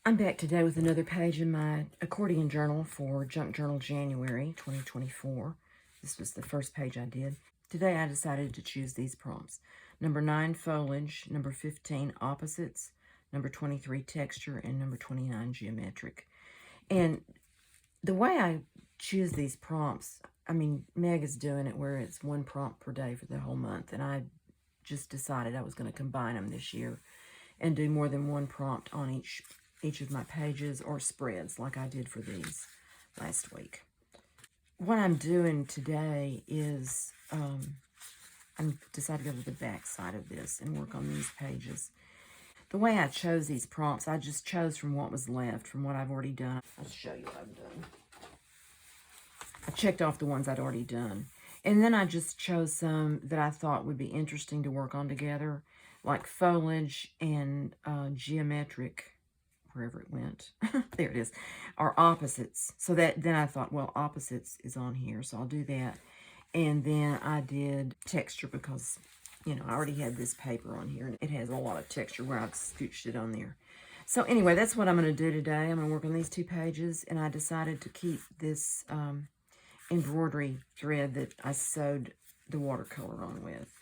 I'm back today with another page in my accordion journal for Junk Journal January 2024. This was the first page I did. Today I decided to choose these prompts. Number 9, foliage. Number 15, opposites. Number 23, texture. And number 29, geometric. And the way I choose these prompts, I mean, Meg is doing it where it's one prompt per day for the whole month. And I just decided I was going to combine them this year and do more than one prompt on each of my pages or spreads like I did for these last week. What I'm doing today is I'm decided to go to the back side of this and work on these pages. The way I chose these prompts, I just chose from what was left, from what I've already done. I'll show you what I've done. I checked off the ones I'd already done. And then I just chose some that I thought would be interesting to work on together, like foliage and geometric, wherever it went. There it is. Are opposites. So that then I thought, well, opposites is on here, so I'll do that. And then I did texture because, you know, I already had this paper on here, and it has a lot of texture where I've scooched it on there. So anyway, that's what I'm going to do today. I'm going to work on these two pages, and I decided to keep this embroidery thread that I sewed the watercolor on with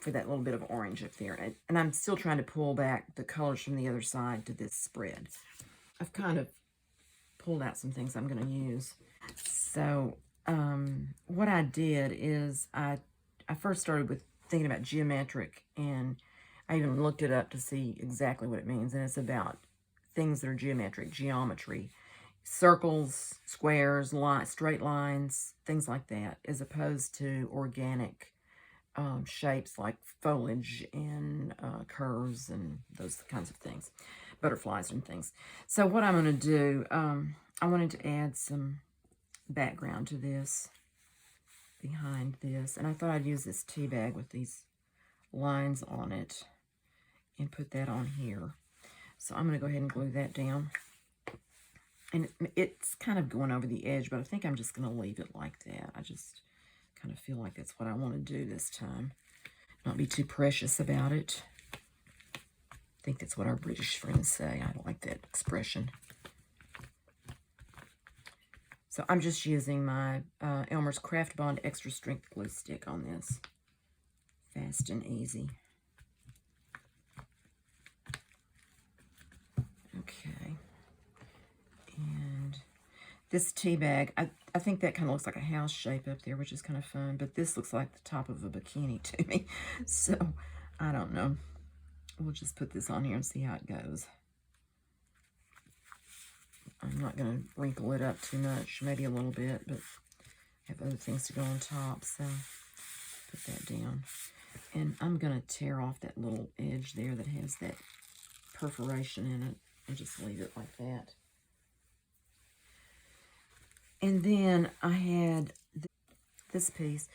for that little bit of orange up there. And I'm still trying to pull back the colors from the other side to this spread. I've kind of pulled out some things I'm going to use. So what I did is I first started with thinking about geometric, and I even looked it up to see exactly what it means. And it's about things that are geometric, geometry. Circles, squares, straight lines, things like that, as opposed to organic shapes like foliage and curves and those kinds of things, butterflies and things. So what I'm going to do, I wanted to add some background to this, behind this, and I thought I'd use this tea bag with these lines on it and put that on here. So I'm going to go ahead and glue that down. And it's kind of going over the edge, but I think I'm just going to leave it like that. I just kind of feel like that's what I want to do this time. Not be too precious about it. I think that's what our British friends say. I like that expression. So I'm just using my Elmer's Craft Bond Extra Strength Glue Stick on this. Fast and easy. Okay. And this tea bag, I think that kind of looks like a house shape up there, which is kind of fun. But this looks like the top of a bikini to me. So, I don't know. We'll just put this on here and see how it goes. I'm not going to wrinkle it up too much. Maybe a little bit, but I have other things to go on top. So, put that down. And I'm going to tear off that little edge there that has that perforation in it. And just leave it like that. And then I had this piece.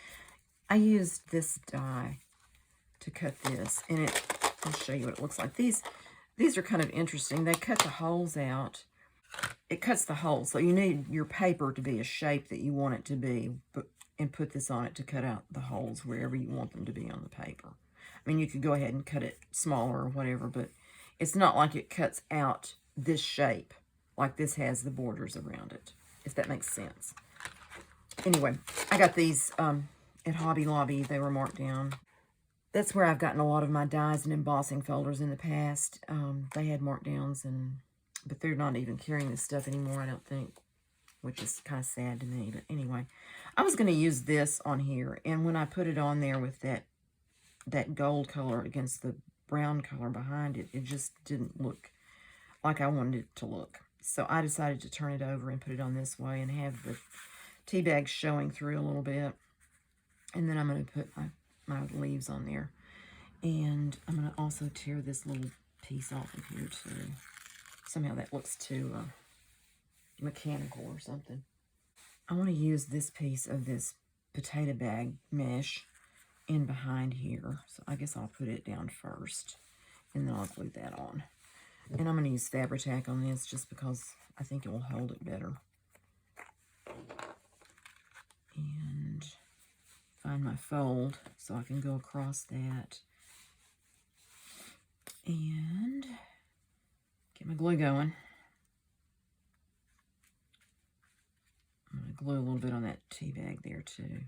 I used this die to cut this, and I'll show you what it looks like. These are kind of interesting. They cut the holes out. It cuts the holes, so you need your paper to be a shape that you want it to be, and put this on it to cut out the holes wherever you want them to be on the paper. I mean, you could go ahead and cut it smaller or whatever, but it's not like it cuts out this shape, like this has the borders around it, if that makes sense. Anyway, I got these at Hobby Lobby. They were marked down. That's where I've gotten a lot of my dies and embossing folders in the past. They had markdowns, but they're not even carrying this stuff anymore, I don't think, which is kind of sad to me. But anyway, I was going to use this on here, and when I put it on there with that gold color against the brown color behind it, it just didn't look like I wanted it to look. So I decided to turn it over and put it on this way and have the tea bag showing through a little bit. And then I'm going to put my leaves on there. And I'm going to also tear this little piece off of here too. Somehow that looks too mechanical or something. I want to use this piece of this potato bag mesh in behind here. So I guess I'll put it down first. And then I'll glue that on. And I'm going to use Fabri-Tac on this just because I think it will hold it better. And find my fold so I can go across that. And Get my glue going. I'm going to glue a little bit on that tea bag there too.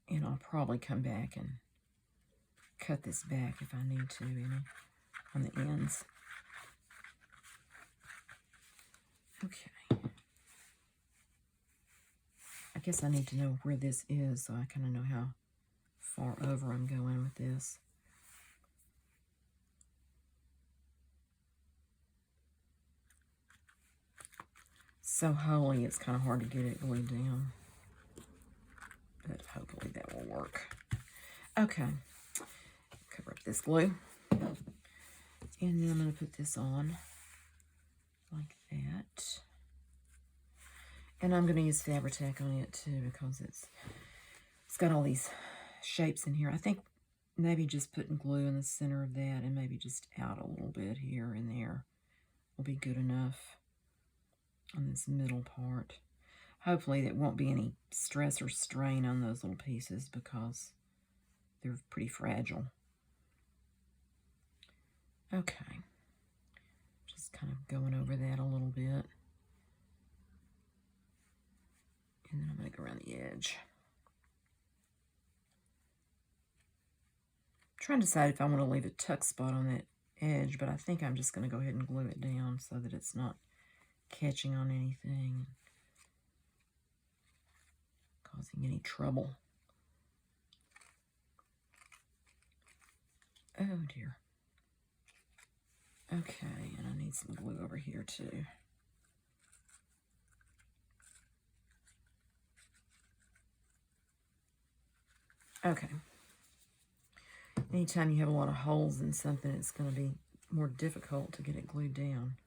And I'll probably come back and cut this back if I need to, on the ends. Okay. I guess I need to know where this is so I kind of know how far over I'm going with this. So holy, it's kind of hard to get it glued down. But hopefully that will work. Okay. Cover up this glue. And then I'm going to put this on like that. And I'm going to use Fabri-Tac on it too because it's got all these shapes in here. I think maybe just putting glue in the center of that and maybe just out a little bit here and there will be good enough on this middle part. Hopefully there won't be any stress or strain on those little pieces because they're pretty fragile. Okay. Just kind of going over that a little bit. And then I'm going to go around the edge. I'm trying to decide if I want to leave a tuck spot on that edge, but I think I'm just going to go ahead and glue it down so that it's not catching on anything, causing any trouble. Oh dear. Okay, and I need some glue over here too. Okay. Anytime you have a lot of holes in something, it's going to be more difficult to get it glued down.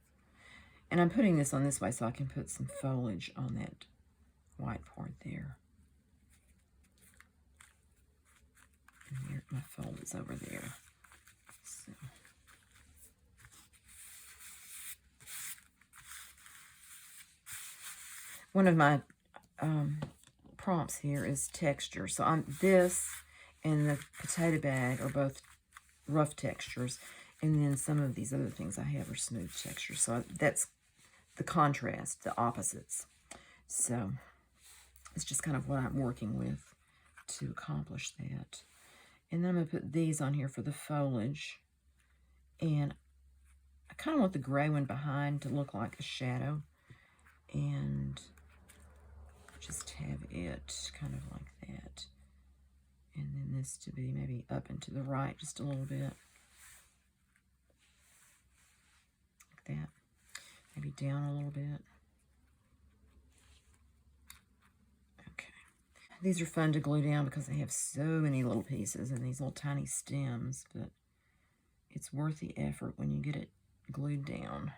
And I'm putting this on this way so I can put some foliage on that white part there. And here, my fold is over there. So. One of my prompts here is texture. So this and the potato bag are both rough textures. And then some of these other things I have are smooth textures. So that's the contrast, the opposites. So it's just kind of what I'm working with to accomplish that. And then I'm going to put these on here for the foliage. And I kind of want the gray one behind to look like a shadow. And just have it kind of like that. And then this to be maybe up and to the right just a little bit. Like that. Maybe down a little bit. Okay. These are fun to glue down because they have so many little pieces and these little tiny stems, but it's worth the effort when you get it glued down.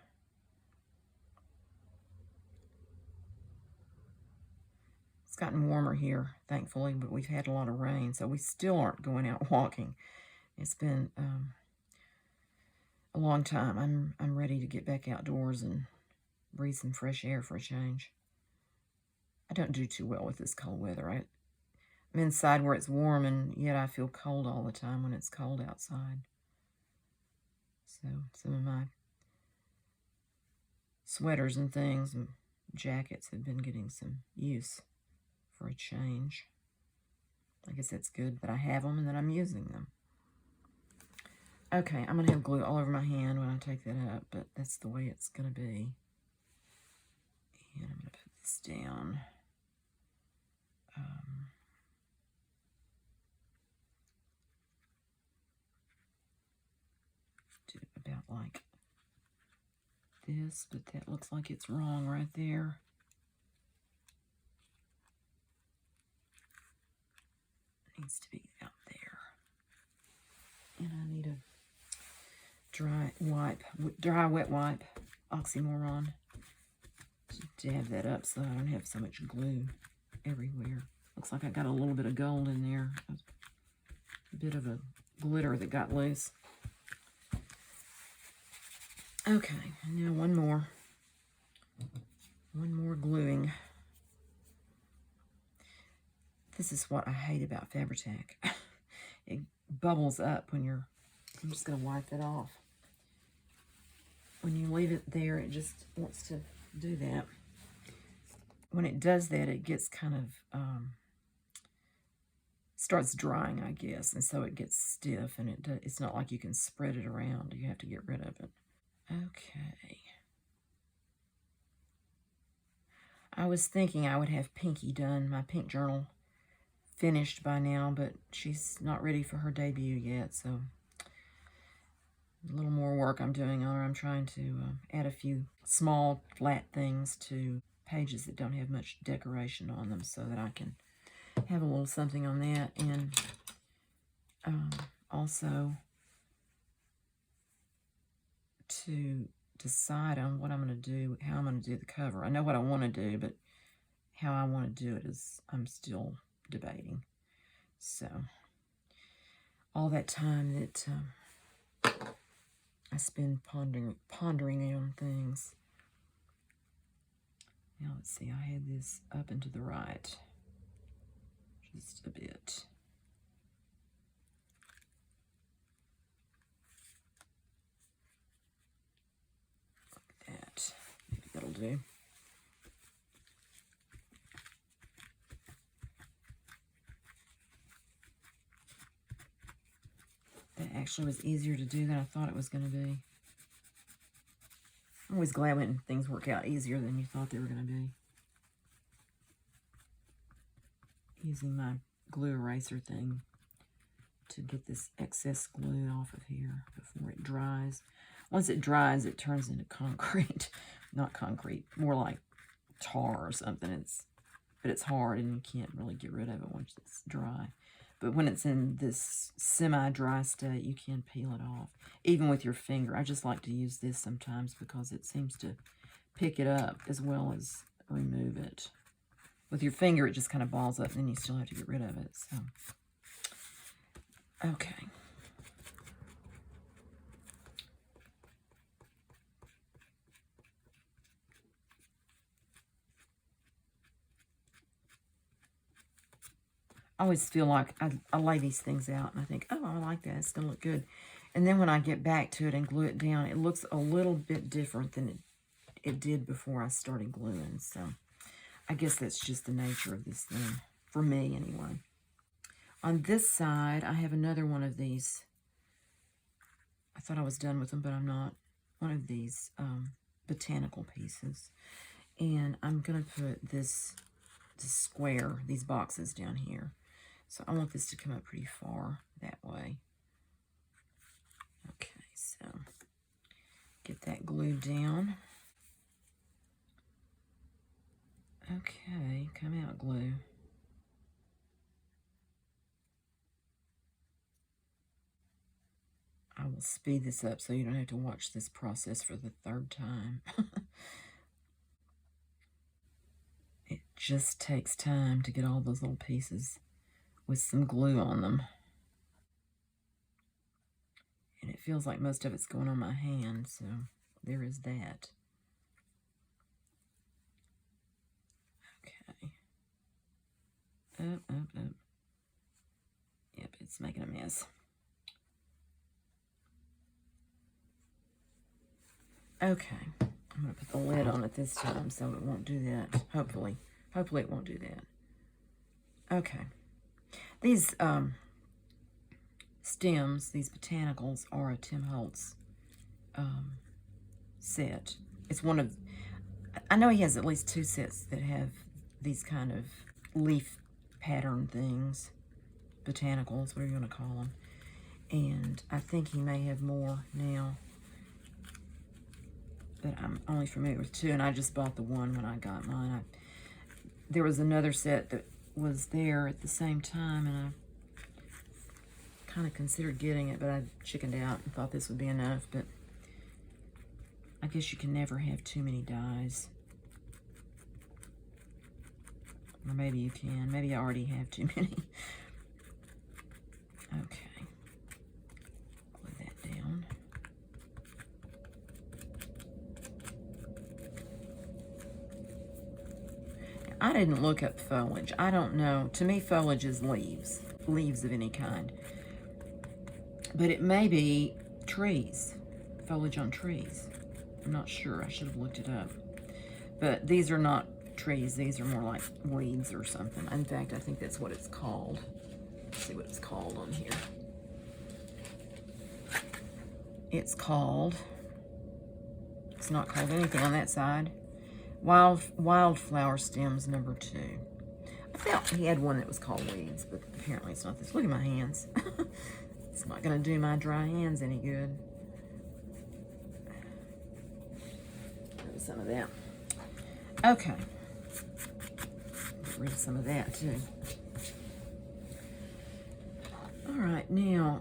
It's gotten warmer here, thankfully, but we've had a lot of rain, so we still aren't going out walking. It's been a long time. I'm ready to get back outdoors and breathe some fresh air for a change. I don't do too well with this cold weather. I'm inside where it's warm, and yet I feel cold all the time when it's cold outside. So some of my sweaters and things and jackets have been getting some use for a change. I guess that's good that I have them and that I'm using them. Okay, I'm going to have glue all over my hand when I take that up, but that's the way it's going to be. And I'm going to put this down. Do it about like this, but that looks like it's wrong right there. Needs to be out there. And I need a dry wet wipe, oxymoron, to dab that up so I don't have so much glue everywhere. Looks like I got a little bit of gold in there, a bit of a glitter that got loose. Okay, and now one more gluing. This is what I hate about Fabri-Tac. It bubbles up when you're I'm just going to wipe it off. When you leave it there, it just wants to do that. When it does that, it gets kind of, starts drying, I guess, and so it gets stiff, and it's not like you can spread it around. You have to get rid of it. Okay. I was thinking I would have Pinky done, my pink journal, finished by now, but she's not ready for her debut yet, so a little more work I'm doing on her. I'm trying to add a few small flat things to pages that don't have much decoration on them so that I can have a little something on that, and also to decide on what I'm going to do, how I'm going to do the cover. I know what I want to do, but how I want to do it is I'm still debating. So all that time that I spend pondering on things. Now let's see, I had this up and to the right just a bit. Like that. Maybe that'll do. That actually was easier to do than I thought it was going to be. I'm always glad when things work out easier than you thought they were going to be. Using my glue eraser thing to get this excess glue off of here before it dries. Once it dries, it turns into concrete. Not concrete, more like tar or something. But it's hard and you can't really get rid of it once it's dry. But when it's in this semi-dry state, you can peel it off. Even with your finger. I just like to use this sometimes because it seems to pick it up as well as remove it. With your finger, it just kind of balls up, and then you still have to get rid of it. So, okay. I always feel like I lay these things out, and I think, oh, I like that. It's going to look good. And then when I get back to it and glue it down, it looks a little bit different than it did before I started gluing. So I guess that's just the nature of this thing, for me anyway. On this side, I have another one of these. I thought I was done with them, but I'm not. One of these botanical pieces. And I'm going to put this square, these boxes down here. So I want this to come up pretty far that way. Okay, so get that glued down. Okay, come out glue. I will speed this up so you don't have to watch this process for the third time. It just takes time to get all those little pieces with some glue on them. And it feels like most of it's going on my hand, so there is that. Okay. Up. Yep, it's making a mess. Okay. I'm going to put the lid on it this time so it won't do that. Hopefully it won't do that. Okay. These stems, these botanicals, are a Tim Holtz set. It's one of, I know he has at least 2 sets that have these kind of leaf pattern things, botanicals, whatever you want to call them. And I think he may have more now, but I'm only familiar with 2, and I just bought the one when I got mine. There was another set that was there at the same time, and I kind of considered getting it, but I chickened out and thought this would be enough. But I guess you can never have too many dyes. Or maybe you can. Maybe I already have too many. Okay. Glue that down. I didn't look up foliage. I don't know. To me, foliage is leaves. Leaves of any kind. But it may be trees, foliage on trees. I'm not sure. I should have looked it up. But these are not trees. These are more like weeds or something. In fact, I think that's what it's called. Let's see what it's called on here. It's not called anything on that side. Wildflower stems, number 2. I felt he had one that was called weeds, but apparently it's not this. Look at my hands. It's not going to do my dry hands any good. Maybe some of that. Okay. Get rid of some of that too. All right, now,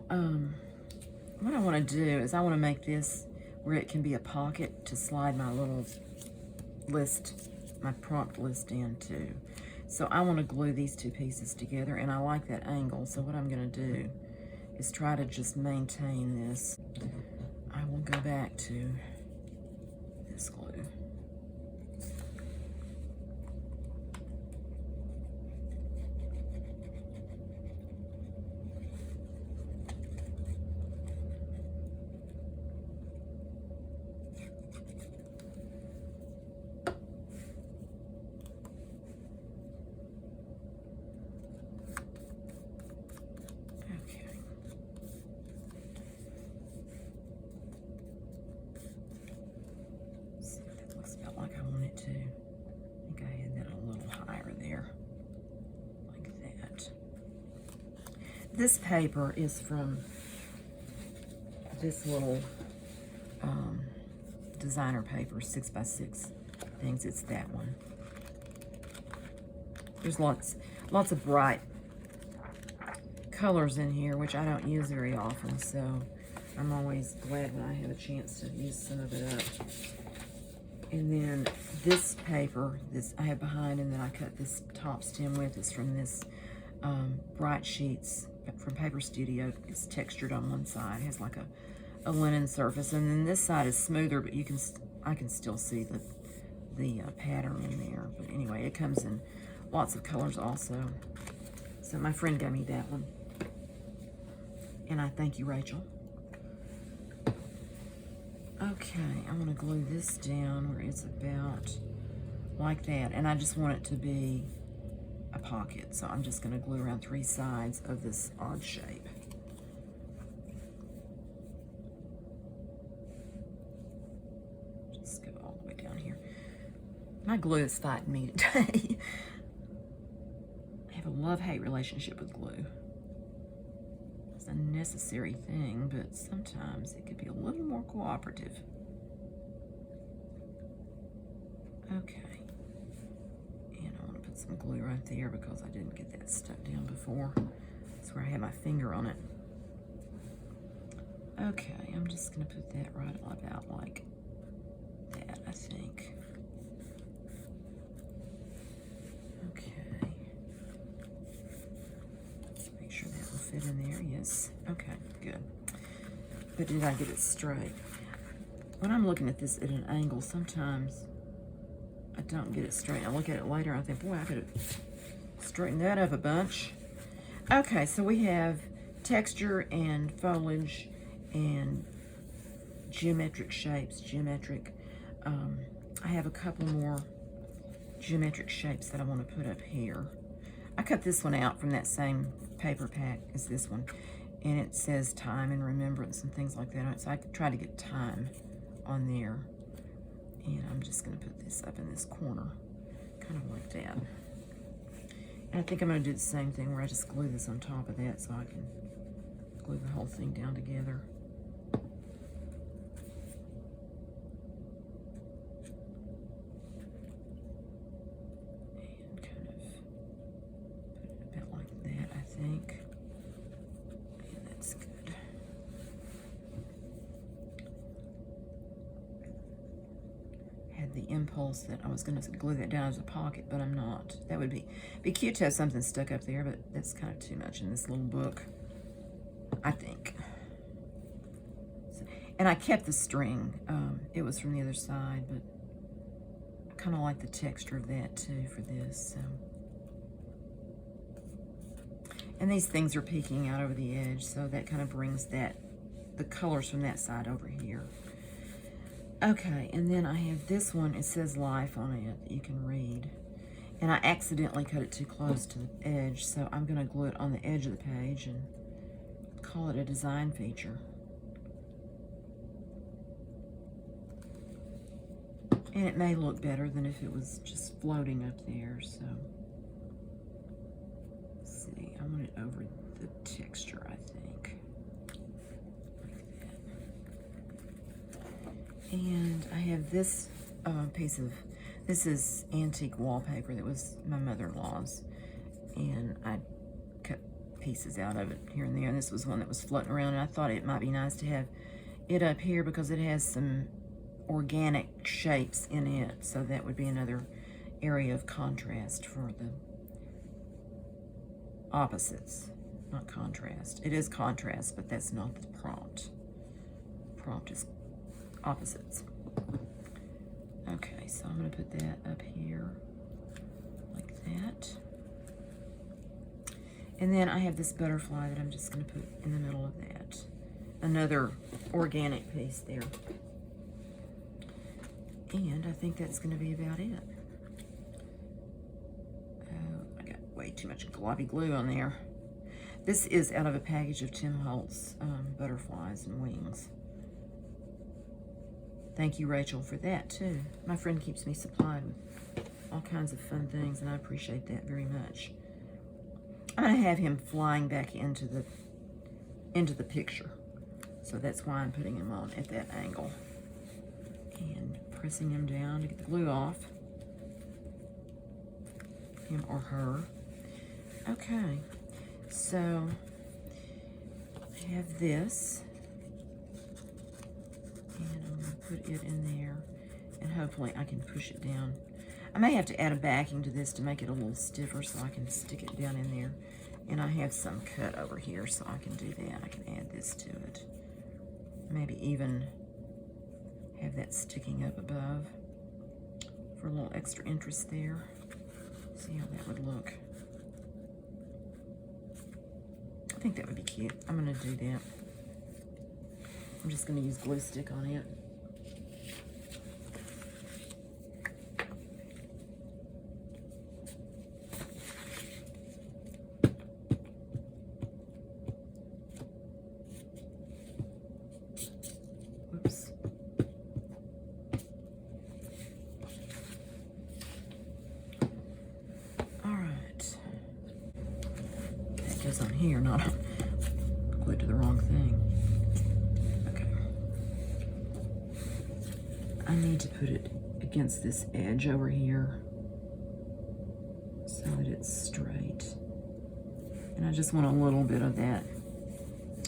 what I want to do is I want to make this where it can be a pocket to slide my little list, my prompt list into. So I want to glue these 2 pieces together, and I like that angle. So what I'm going to do is try to just maintain this. I will go back to this glue. This paper is from this little designer paper, 6x6 things. It's that one. There's lots of bright colors in here, which I don't use very often, so I'm always glad when I have a chance to use some of it up. And then this paper, this I have behind, and then I cut this top stem with, is from this Bright Sheets from Paper Studio. It's textured on one side. It has like a linen surface, and then this side is smoother, but I can still see the pattern in there. But anyway, it comes in lots of colors also. So my friend gave me that one, and I thank you, Rachel. Okay, I'm gonna glue this down where it's about like that, and I just want it to be a pocket, so I'm just going to glue around 3 sides of this odd shape. Just go all the way down here. My glue is fighting me today. I have a love-hate relationship with glue. It's a necessary thing, but sometimes it could be a little more cooperative. Okay. Some glue right there because I didn't get that stuck down before. That's where I had my finger on it. Okay, I'm just going to put that right about like that, I think. Okay. Let's make sure that will fit in there. Yes. Okay, good. But did I get it straight? When I'm looking at this at an angle, sometimes I don't get it straight. I look at it later and I think, boy, I could have straightened that up a bunch. Okay, so we have texture and foliage and geometric shapes. I have a couple more geometric shapes that I want to put up here. I cut this one out from that same paper pack as this one, and it says time and remembrance and things like that. So I try to get time on there. And I'm just going to put this up in this corner, kind of like that. And I think I'm going to do the same thing where I just glue this on top of that so I can glue the whole thing down together. And kind of put it about like that, I think. And that's good. The impulse that I was going to glue that down as a pocket, but I'm not. That would be cute to have something stuck up there, but that's kind of too much in this little book, I think. So, and I kept the string. It was from the other side, but I kind of like the texture of that too for this. So. And these things are peeking out over the edge, so that kind of brings that the colors from that side over here. Okay, and then I have this one. It says Life on it that you can read. And I accidentally cut it too close to the edge, so I'm going to glue it on the edge of the page and call it a design feature. And it may look better than if it was just floating up there, so. Let's see, I want it over the texture, I think. Like that. And I have this piece of, this is antique wallpaper that was my mother-in-law's. And I cut pieces out of it here and there. And this was one that was floating around, and I thought it might be nice to have it up here because it has some organic shapes in it, so that would be another area of contrast for the opposites, not contrast. It is contrast, but that's not the prompt. Prompt is opposites. Okay, so I'm going to put that up here like that. And then I have this butterfly that I'm just going to put in the middle of that. Another organic piece there. And I think that's going to be about it. I got way too much glossy glue on there. This is out of a package of Tim Holtz butterflies and wings. Thank you, Rachel, for that, too. My friend keeps me supplied with all kinds of fun things, and I appreciate that very much. I'm going to have him flying back into the picture. So that's why I'm putting him on at that angle. And pressing him down to get the glue off. Him or her. Okay, so I have this. And I'm going to put it in there. And hopefully I can push it down. I may have to add a backing to this to make it a little stiffer so I can stick it down in there. And I have some cut over here, so I can do that. I can add this to it. Maybe even have that sticking up above for a little extra interest there. See how that would look. I think that would be cute. I'm going to do that. I'm just going to use glue stick on it. Whoops. All right. That goes on here, not glued to the wrong thing. Okay. I need to put it against this edge over here so that it's straight. And I just want a little bit of that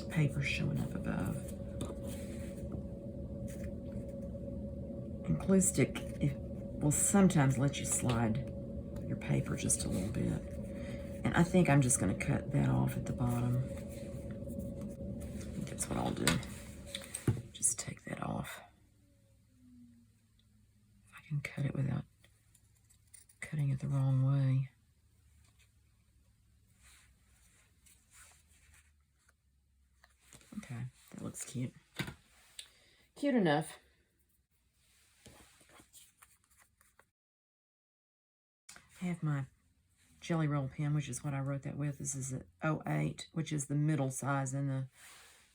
paper showing up above. And glue stick will sometimes let you slide your paper just a little bit. And I think I'm just going to cut that off at the bottom. I think that's what I'll do. Just take that off. If I can cut it without cutting it the wrong way. Okay, that looks cute. Cute enough. I have my Jelly Roll pen, which is what I wrote that with. This is an 08, which is the middle size in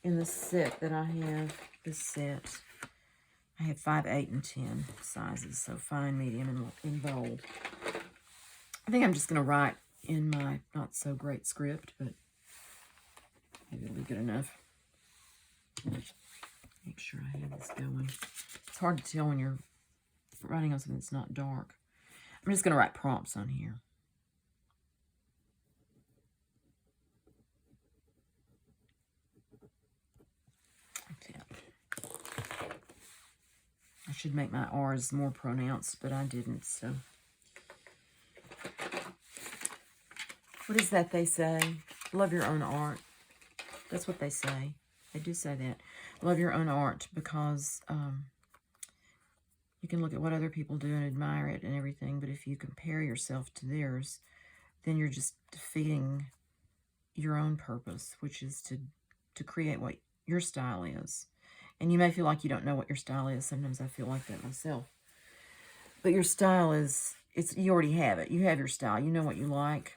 the set that I have. This set, I have 5, 8, and 10 sizes, so fine, medium, and bold. I think I'm just going to write in my not so great script, but maybe it'll be good enough. Make sure I have this going. It's hard to tell when you're writing on something that's not dark. I'm just going to write prompts on here. Like that. I should make my R's more pronounced, but I didn't, so. What is that they say? Love your own art. That's what they say. They do say that. Love your own art because you can look at what other people do and admire it and everything, but if you compare yourself to theirs, then you're just defeating your own purpose, which is to create what your style is. And you may feel like you don't know what your style is. Sometimes I feel like that myself. But your style is, you already have it. You have your style. You know what you like.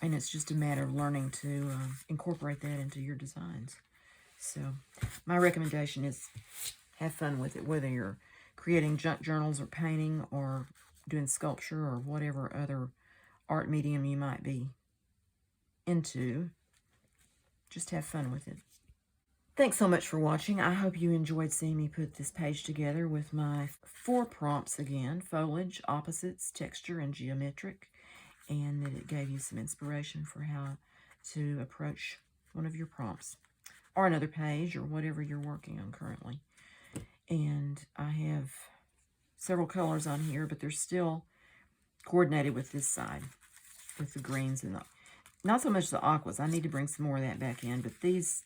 And it's just a matter of learning to incorporate that into your designs. So my recommendation is have fun with it, whether you're creating junk journals or painting or doing sculpture or whatever other art medium you might be into. Just have fun with it. Thanks so much for watching. I hope you enjoyed seeing me put this page together with my 4 prompts again: foliage, opposites, texture, and geometric, and that it gave you some inspiration for how to approach one of your prompts or another page or whatever you're working on currently. And I have several colors on here, but they're still coordinated with this side, with the greens and not so much the aquas. I need to bring some more of that back in, but this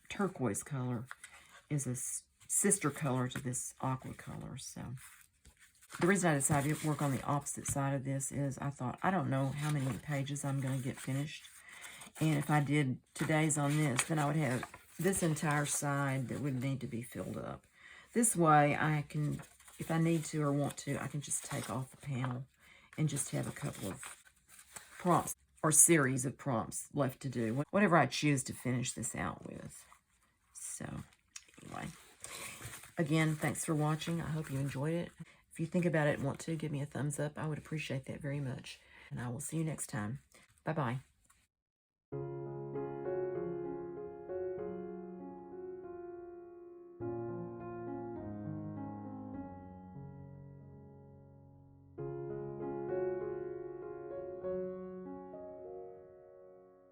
turquoise color is a sister color to this aqua color. So the reason I decided to work on the opposite side of this is I thought, I don't know how many pages I'm going to get finished. And if I did today's on this, then I would have this entire side that would need to be filled up. This way I can, if I need to or want to, I can just take off the panel and just have a couple of prompts or series of prompts left to do, whatever I choose to finish this out with. So anyway, again, thanks for watching. I hope you enjoyed it. If you think about it and want to, give me a thumbs up. I would appreciate that very much. And I will see you next time. Bye-bye.